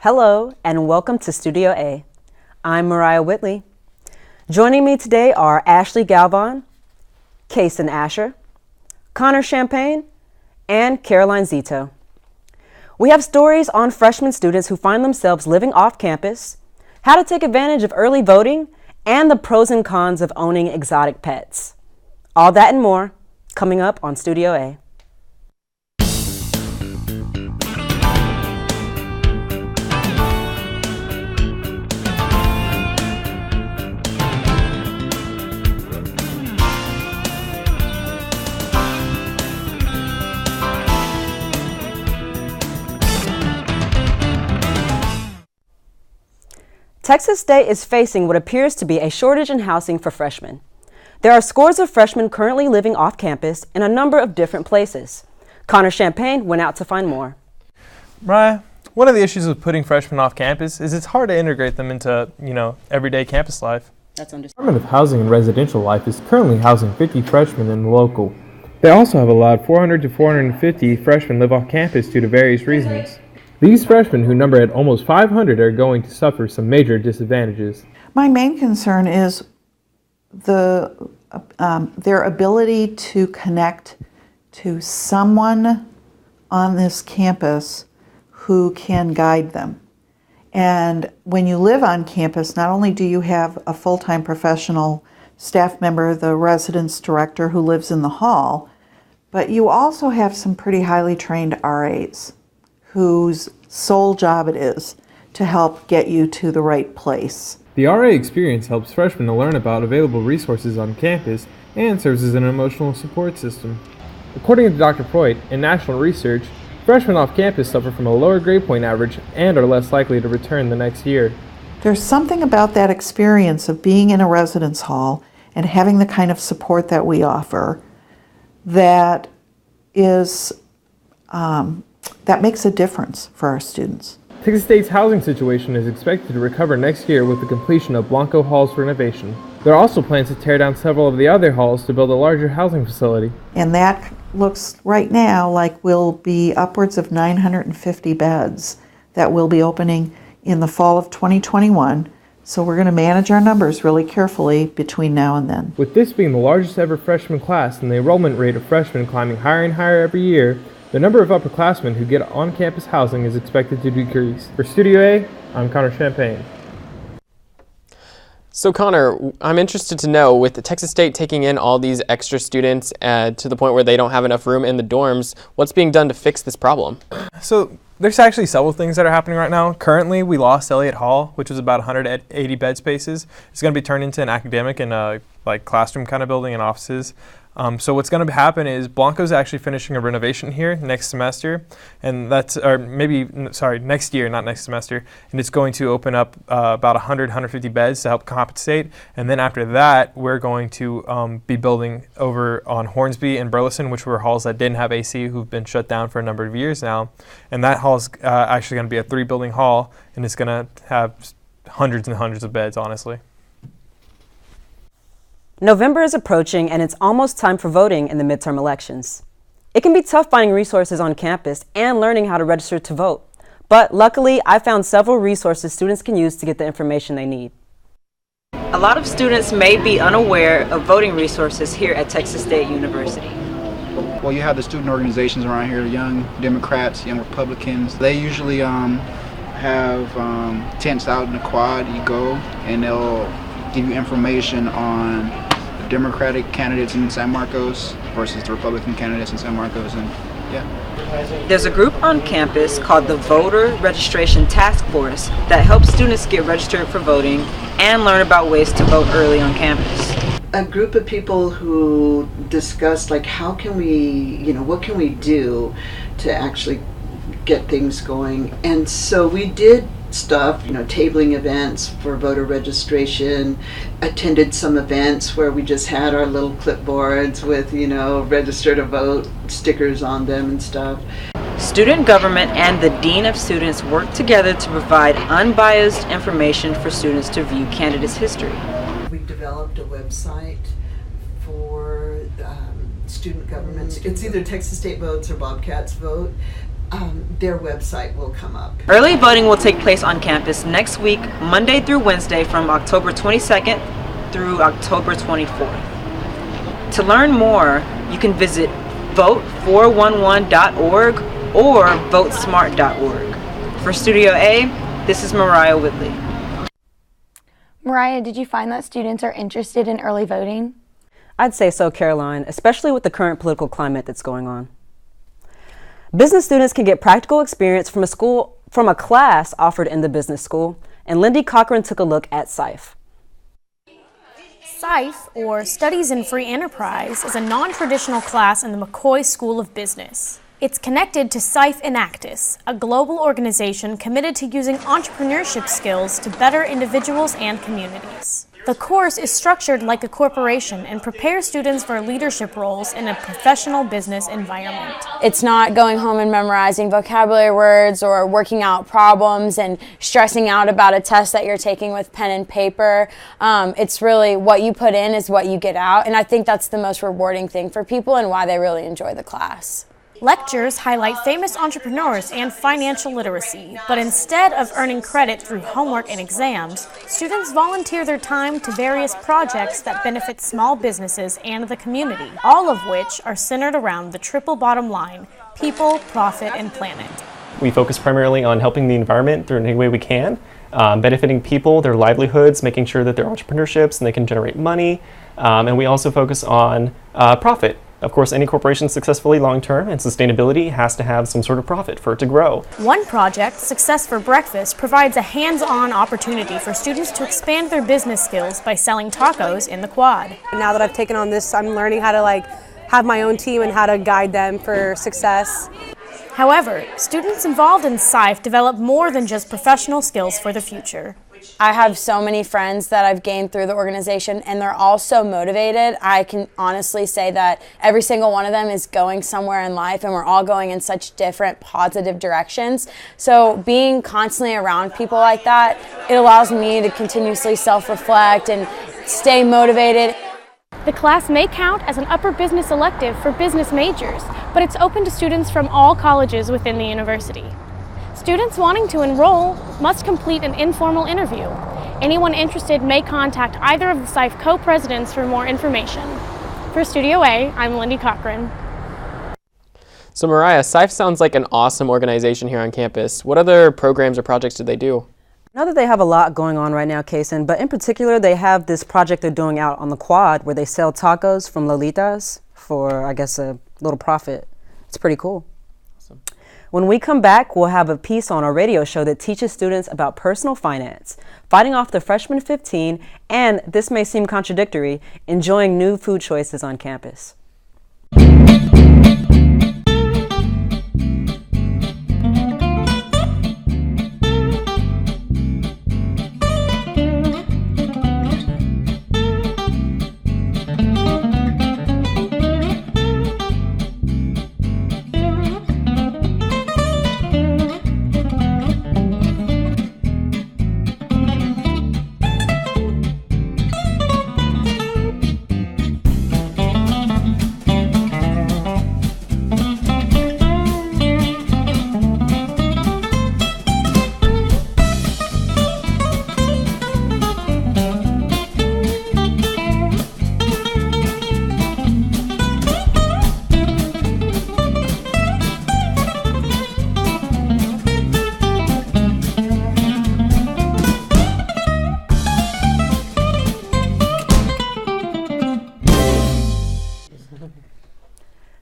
Hello and welcome to Studio A. I'm Mariah Whitley. Joining me today are Ashley Galvon, Kason Asher, Connor Champagne, and Caroline Zito. We have stories on freshman students who find themselves living off campus, how to take advantage of early voting, and the pros and cons of owning exotic pets. All that and more coming up on Studio A. Texas State is facing what appears to be a shortage in housing for freshmen. There are scores of freshmen currently living off campus in a number of different places. Connor Champagne went out to find more. Mariah, one of the issues with putting freshmen off campus is it's hard to integrate them into, everyday campus life. That's understandable. The Department of Housing and Residential Life is currently housing 50 freshmen in the local. They also have allowed 400 to 450 freshmen live off campus due to various reasons. These freshmen, who number at almost 500, are going to suffer some major disadvantages. My main concern is their ability to connect to someone on this campus who can guide them. And when you live on campus, not only do you have a full-time professional staff member, the residence director who lives in the hall, but you also have some pretty highly trained RAs whose sole job it is to help get you to the right place. The RA experience helps freshmen to learn about available resources on campus and serves as an emotional support system. According to Dr. Freud, in national research, freshmen off campus suffer from a lower grade point average and are less likely to return the next year. There's something about that experience of being in a residence hall and having the kind of support that we offer that is that makes a difference for our students. Texas State's housing situation is expected to recover next year with the completion of Blanco Hall's renovation. There are also plans to tear down several of the other halls to build a larger housing facility. And that looks right now like will be upwards of 950 beds that will be opening in the fall of 2021. So we're going to manage our numbers really carefully between now and then. With this being the largest ever freshman class and the enrollment rate of freshmen climbing higher and higher every year, the number of upperclassmen who get on-campus housing is expected to decrease. For Studio A, I'm Connor Champagne. So Connor, I'm interested to know, with Texas State taking in all these extra students to the point where they don't have enough room in the dorms, what's being done to fix this problem? So there's actually several things that are happening right now. Currently, we lost Elliott Hall, which was about 180 bed spaces. It's going to be turned into an academic and classroom kind of building and offices. So what's going to happen is Blanco's actually finishing a renovation here next semester, and next year, not next semester, and it's going to open up about 150 beds to help compensate, and then after that, we're going to be building over on Hornsby and Burleson, which were halls that didn't have AC, who've been shut down for a number of years now, and that hall is actually going to be a 3-building hall, and it's going to have hundreds and hundreds of beds, honestly. November is approaching and it's almost time for voting in the midterm elections. It can be tough finding resources on campus and learning how to register to vote. But luckily, I found several resources students can use to get the information they need. A lot of students may be unaware of voting resources here at Texas State University. Well, you have the student organizations around here, Young Democrats, Young Republicans. They usually have tents out in the quad. You go and they'll give you information on the Democratic candidates in San Marcos versus the Republican candidates in San Marcos, and yeah. There's a group on campus called the Voter Registration Task Force that helps students get registered for voting and learn about ways to vote early on campus. A group of people who discussed how can we, what can we do to actually get things going. And so we did stuff, tabling events for voter registration, attended some events where we just had our little clipboards with, register to vote stickers on them and stuff. Student government and the Dean of Students work together to provide unbiased information for students to view candidates' history. We developed a website for student government. It's either Texas State Votes or Bobcats Vote. their website will come up. Early voting will take place on campus next week, Monday through Wednesday from October 22nd through October 24th. To learn more, you can visit vote411.org or votesmart.org. For Studio A, this is Mariah Whitley. Mariah, did you find that students are interested in early voting? I'd say so, Caroline, especially with the current political climate that's going on. Business students can get practical experience from a class offered in the business school, and Lindy Cochran took a look at SIFE. SIFE, or Studies in Free Enterprise, is a non-traditional class in the McCoy School of Business. It's connected to SIFE Enactus, a global organization committed to using entrepreneurship skills to better individuals and communities. The course is structured like a corporation and prepares students for leadership roles in a professional business environment. It's not going home and memorizing vocabulary words or working out problems and stressing out about a test that you're taking with pen and paper. It's really what you put in is what you get out, and I think that's the most rewarding thing for people and why they really enjoy the class. Lectures highlight famous entrepreneurs and financial literacy, but instead of earning credit through homework and exams, students volunteer their time to various projects that benefit small businesses and the community, all of which are centered around the triple bottom line: people, profit, and planet. We focus primarily on helping the environment through any way we can, benefiting people, their livelihoods, making sure that they're entrepreneurships and they can generate money, and we also focus on profit. Of course, any corporation successfully long-term and sustainability has to have some sort of profit for it to grow. One project, Success for Breakfast, provides a hands-on opportunity for students to expand their business skills by selling tacos in the quad. Now that I've taken on this, I'm learning how to have my own team and how to guide them for success. However, students involved in SIFE develop more than just professional skills for the future. I have so many friends that I've gained through the organization, and they're all so motivated. I can honestly say that every single one of them is going somewhere in life, and we're all going in such different positive directions. So being constantly around people like that, it allows me to continuously self-reflect and stay motivated. The class may count as an upper business elective for business majors, but it's open to students from all colleges within the university. Students wanting to enroll must complete an informal interview. Anyone interested may contact either of the SIFE co-presidents for more information. For Studio A, I'm Lindy Cochran. So Mariah, SIFE sounds like an awesome organization here on campus. What other programs or projects do they do? I know that they have a lot going on right now, Kason, but in particular, they have this project they're doing out on the quad where they sell tacos from Lolitas for, I guess, a little profit. It's pretty cool. Awesome. When we come back, we'll have a piece on our radio show that teaches students about personal finance, fighting off the freshman 15, and, this may seem contradictory, enjoying new food choices on campus.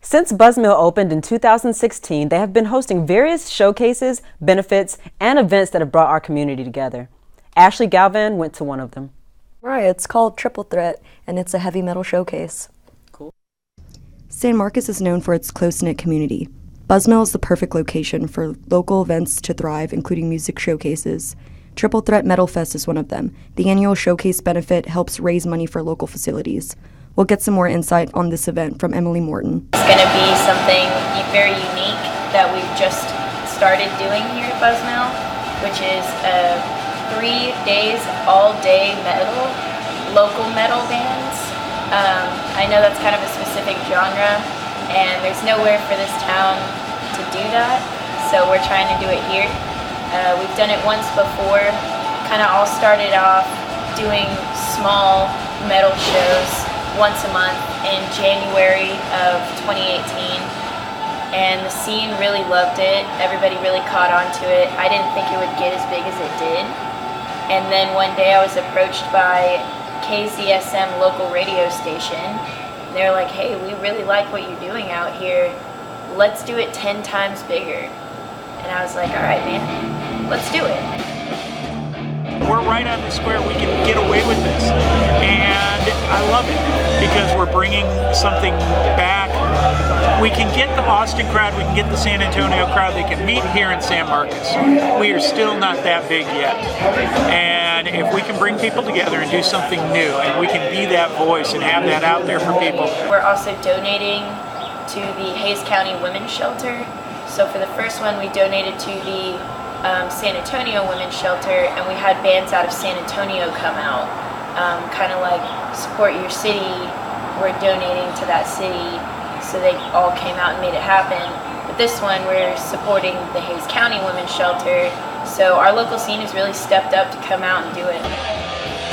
Since Buzzmill opened in 2016, they have been hosting various showcases, benefits, and events that have brought our community together. Ashley Galvan went to one of them. Right, it's called Triple Threat, and it's a heavy metal showcase. Cool. San Marcos is known for its close-knit community. Buzzmill is the perfect location for local events to thrive, including music showcases. Triple Threat Metal Fest is one of them. The annual showcase benefit helps raise money for local facilities. We'll get some more insight on this event from Emily Morton. It's going to be something very unique that we've just started doing here at Buzzmill, which is 3 days, all-day metal, local metal bands. I know that's kind of a specific genre, and there's nowhere for this town to do that. so we're trying to do it here. We've done it once before. Kind of all started off doing small metal shows once a month in January of 2018. And the scene really loved it. Everybody really caught on to it. I didn't think it would get as big as it did. And then one day I was approached by KZSM local radio station. They're like, hey, we really like what you're doing out here. Let's do it 10 times bigger. And I was like, all right, man, let's do it. We're right on the square. We can get away with this. And I love it because we're bringing something back. We can get the Austin crowd, we can get the San Antonio crowd, they can meet here in San Marcos. We are still not that big yet. And if we can bring people together and do something new, and we can be that voice and have that out there for people. We're also donating to the Hayes County Women's Shelter. So for the first one, we donated to the San Antonio Women's Shelter, and we had bands out of San Antonio come out, kind of like support your city. We're donating to that city, so they all came out and made it happen. But this one, we're supporting the Hayes County Women's Shelter, so our local scene has really stepped up to come out and do it.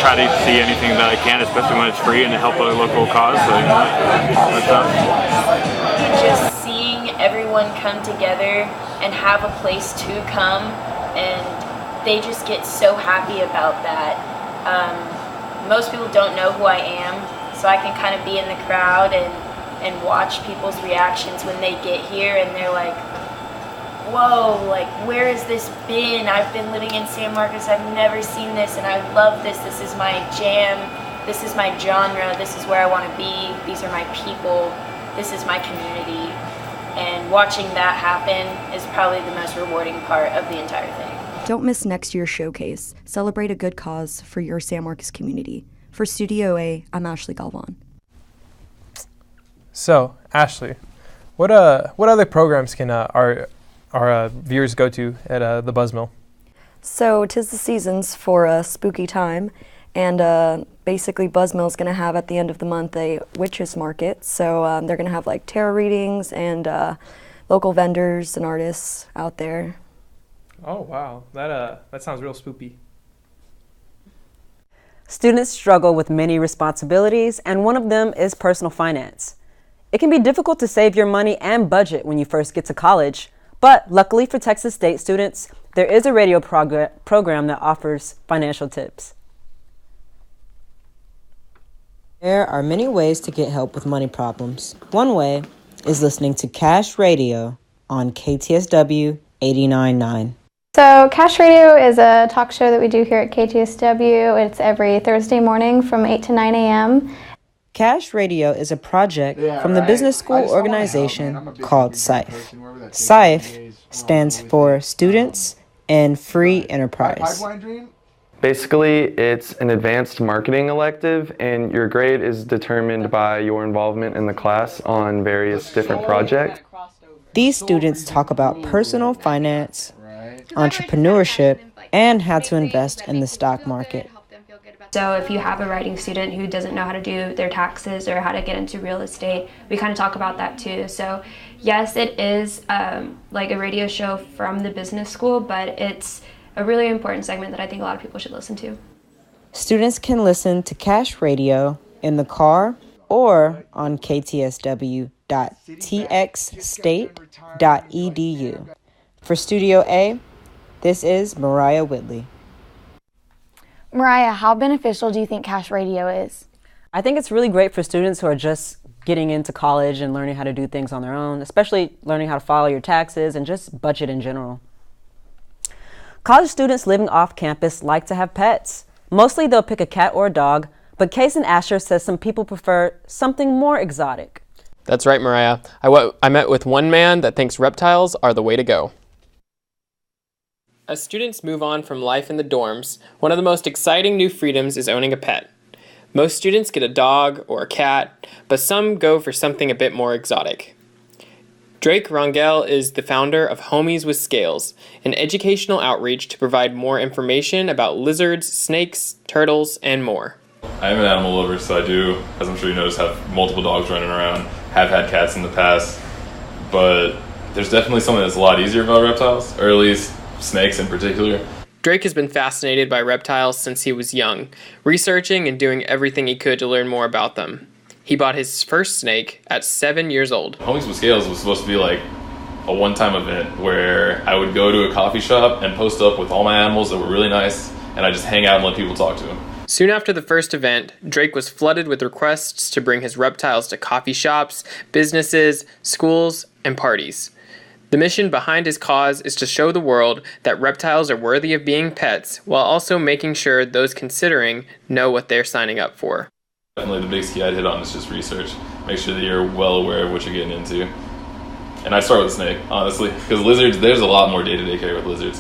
Try to see anything that I can, especially when it's free, and to help a local cause. So that's up. Just seeing everyone come together and have a place to come, and they just get so happy about that. Most people don't know who I am, so I can kind of be in the crowd and watch people's reactions when they get here, and they're like, whoa, like, where has this been? I've been living in San Marcos, I've never seen this, and I love this. This is my jam, this is my genre, this is where I want to be, these are my people, this is my community. And watching that happen is probably the most rewarding part of the entire thing. Don't miss next year's showcase. Celebrate a good cause for your San Marcos community. For Studio A, I'm Ashley Galvan. So, Ashley, what other programs can our viewers go to at the Buzzmill? So, 'tis the seasons for a spooky time, and basically Buzzmill's going to have at the end of the month a witches market. So they're going to have like tarot readings and local vendors and artists out there. Oh wow, that sounds real spoopy. Students struggle with many responsibilities, and one of them is personal finance. It can be difficult to save your money and budget when you first get to college, but luckily for Texas State students, there is a radio program that offers financial tips. There are many ways to get help with money problems. One way is listening to Cash Radio on KTSW 89.9. So Cash Radio is a talk show that we do here at KTSW. It's every Thursday morning from 8 to 9 a.m. Cash Radio is a project from the business school organization called SIFE. SIFE stands for Students in Free Enterprise. Basically, it's an advanced marketing elective, and your grade is determined by your involvement in the class on various different projects. These students talk about personal finance, entrepreneurship, and how to invest in the stock market. So if you have a writing student who doesn't know how to do their taxes or how to get into real estate, we kind of talk about that too. So yes, it is like a radio show from the business school, but it's a really important segment that I think a lot of people should listen to. Students can listen to Cash Radio in the car or on ktsw.txstate.edu. For Studio A, this is Mariah Whitley. Mariah, how beneficial do you think Cash Radio is? I think it's really great for students who are just getting into college and learning how to do things on their own, especially learning how to file your taxes and just budget in general. College students living off campus like to have pets. Mostly they'll pick a cat or a dog, but Case and Asher says some people prefer something more exotic. That's right, Mariah. I met with one man that thinks reptiles are the way to go. As students move on from life in the dorms, one of the most exciting new freedoms is owning a pet. Most students get a dog or a cat, but some go for something a bit more exotic. Drake Rangel is the founder of Homies with Scales, an educational outreach to provide more information about lizards, snakes, turtles, and more. I am an animal lover, so I do, as I'm sure you noticed, have multiple dogs running around, have had cats in the past, but there's definitely something that's a lot easier about reptiles, or at least snakes in particular. Drake has been fascinated by reptiles since he was young, researching and doing everything he could to learn more about them. He bought his first snake at 7 years old. Homies with Scales was supposed to be like a one-time event where I would go to a coffee shop and post up with all my animals that were really nice, and I just hang out and let people talk to them. Soon after the first event, Drake was flooded with requests to bring his reptiles to coffee shops, businesses, schools, and parties. The mission behind his cause is to show the world that reptiles are worthy of being pets, while also making sure those considering know what they're signing up for. Definitely the biggest key I'd hit on is just research. Make sure that you're well aware of what you're getting into. And I start with snake, honestly, because lizards, there's a lot more day-to-day care with lizards.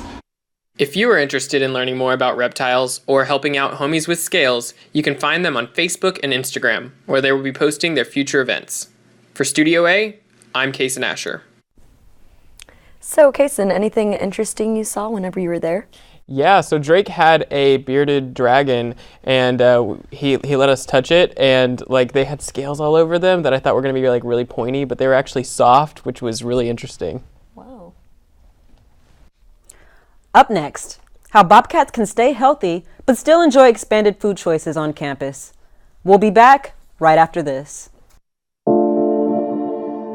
If you are interested in learning more about reptiles or helping out homies with scales, you can find them on Facebook and Instagram, where they will be posting their future events. For Studio A, I'm Kason Asher. So, Kason, anything interesting you saw whenever you were there? Yeah, so Drake had a bearded dragon, and he let us touch it, and like they had scales all over them that I thought were going to be like really pointy, but they were actually soft, which was really interesting. Wow. Up next, how bobcats can stay healthy but still enjoy expanded food choices on campus. We'll be back right after this.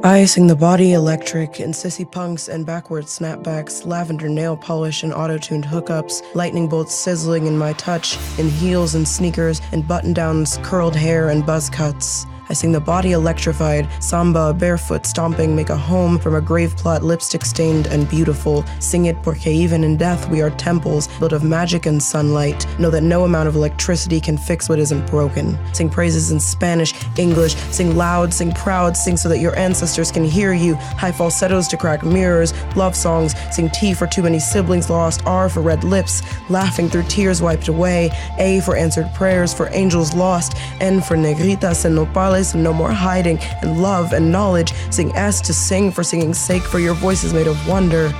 I sing the body electric in sissy punks and backward snapbacks, lavender nail polish and auto-tuned hookups, lightning bolts sizzling in my touch, in heels and sneakers, and button-downs, curled hair and buzz cuts. I sing the body electrified, samba, barefoot stomping, make a home from a grave plot, lipstick stained and beautiful. Sing it porque even in death we are temples, built of magic and sunlight. Know that no amount of electricity can fix what isn't broken. Sing praises in Spanish, English, sing loud, sing proud, sing so that your ancestors can hear you. High falsettos to crack mirrors, love songs, sing T for too many siblings lost, R for red lips, laughing through tears wiped away, A for answered prayers, for angels lost, N for negritas and nopales, and no more hiding, and love and knowledge. Sing S to sing for singing's sake, for your voice is made of wonder.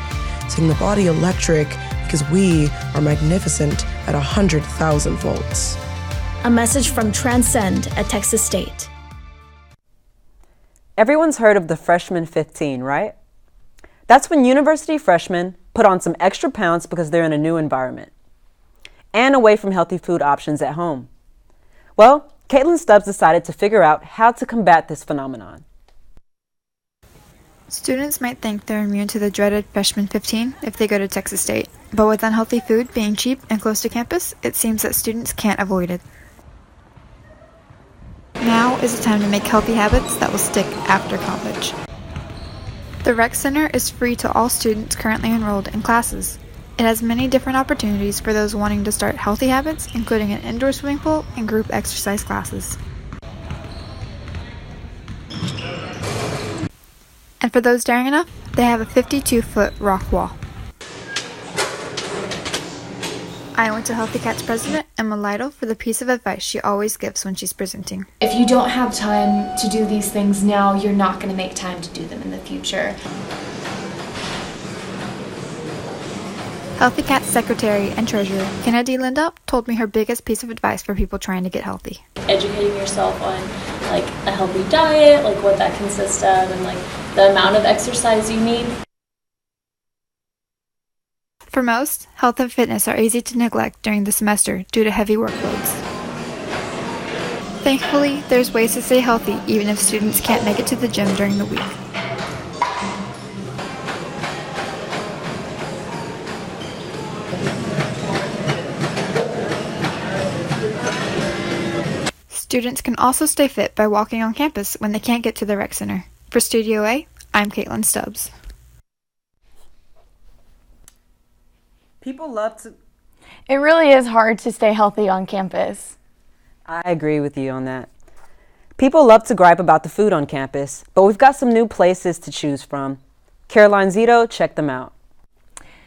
Sing the body electric, because we are magnificent at 100,000 volts. A message from Transcend at Texas State. Everyone's heard of the freshman 15, right? That's when university freshmen put on some extra pounds because they're in a new environment and away from healthy food options at home. Well, Caitlin Stubbs decided to figure out how to combat this phenomenon. Students might think they're immune to the dreaded freshman 15 if they go to Texas State, but with unhealthy food being cheap and close to campus, it seems that students can't avoid it. Now is the time to make healthy habits that will stick after college. The Rec Center is free to all students currently enrolled in classes. It has many different opportunities for those wanting to start healthy habits, including an indoor swimming pool and group exercise classes. And for those daring enough, they have a 52-foot rock wall. I went to Healthy Cats president Emma Lytle for the piece of advice she always gives when she's presenting. If you don't have time to do these things now, you're not going to make time to do them in the future. Healthy Cats secretary and treasurer Kennedy Lindup told me her biggest piece of advice for people trying to get healthy. Educating yourself on like a healthy diet, like what that consists of, and like the amount of exercise you need. For most, health and fitness are easy to neglect during the semester due to heavy workloads. Thankfully, there's ways to stay healthy even if students can't make it to the gym during the week. Students can also stay fit by walking on campus when they can't get to the rec center. For Studio A, I'm Caitlin Stubbs. People love to... It really is hard to stay healthy on campus. I agree with you on that. People love to gripe about the food on campus, but we've got some new places to choose from. Caroline Zito, check them out.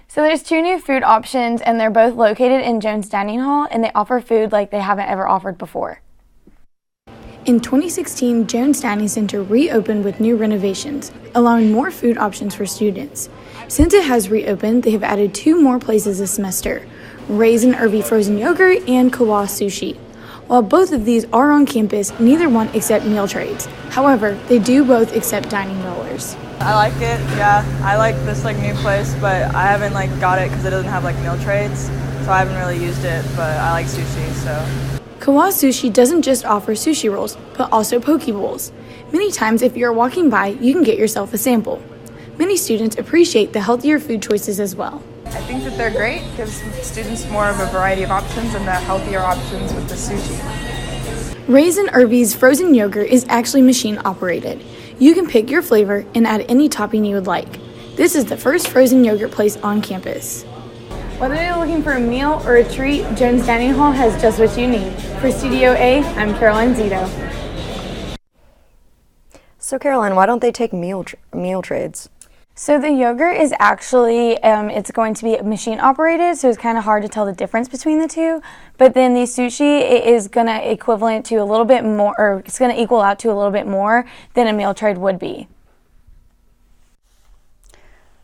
So there's 2 new food options, and they're both located in Jones Dining Hall, and they offer food like they haven't ever offered before. In 2016, Jones Dining Center reopened with new renovations, allowing more food options for students. Since it has reopened, they have added 2 more places this semester, Raisin Irby frozen yogurt and Kawa sushi. While both of these are on campus, neither one accept meal trades. However, they do both accept dining dollars. I like it, yeah. I like this new place, but I haven't got it because it doesn't have meal trades, so I haven't really used it, but I like sushi, so. Kawa Sushi doesn't just offer sushi rolls, but also poke bowls. Many times if you're walking by, you can get yourself a sample. Many students appreciate the healthier food choices as well. I think that they're great, gives students more of a variety of options and the healthier options with the sushi. Raisin Irby's frozen yogurt is actually machine operated. You can pick your flavor and add any topping you would like. This is the first frozen yogurt place on campus. Whether you're looking for a meal or a treat, Jones Dining Hall has just what you need. For Studio A, I'm Caroline Zito. So Caroline, why don't they take meal trades? So the yogurt is actually, it's going to be machine operated, so it's kind of hard to tell the difference between the two. But then the sushi is going to equivalent to a little bit more, or it's going to equal out to a little bit more than a meal trade would be.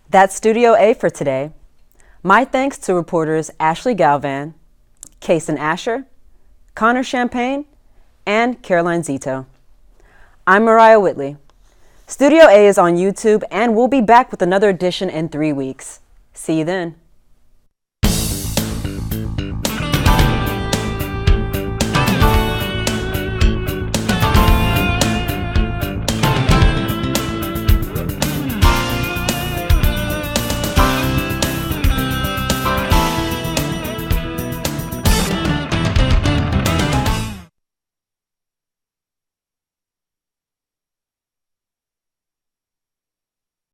That's Studio A for today. My thanks to reporters Ashley Galvan, Kason Asher, Connor Champagne, and Caroline Zito. I'm Mariah Whitley. Studio A is on YouTube, and we'll be back with another edition in 3 weeks. See you then.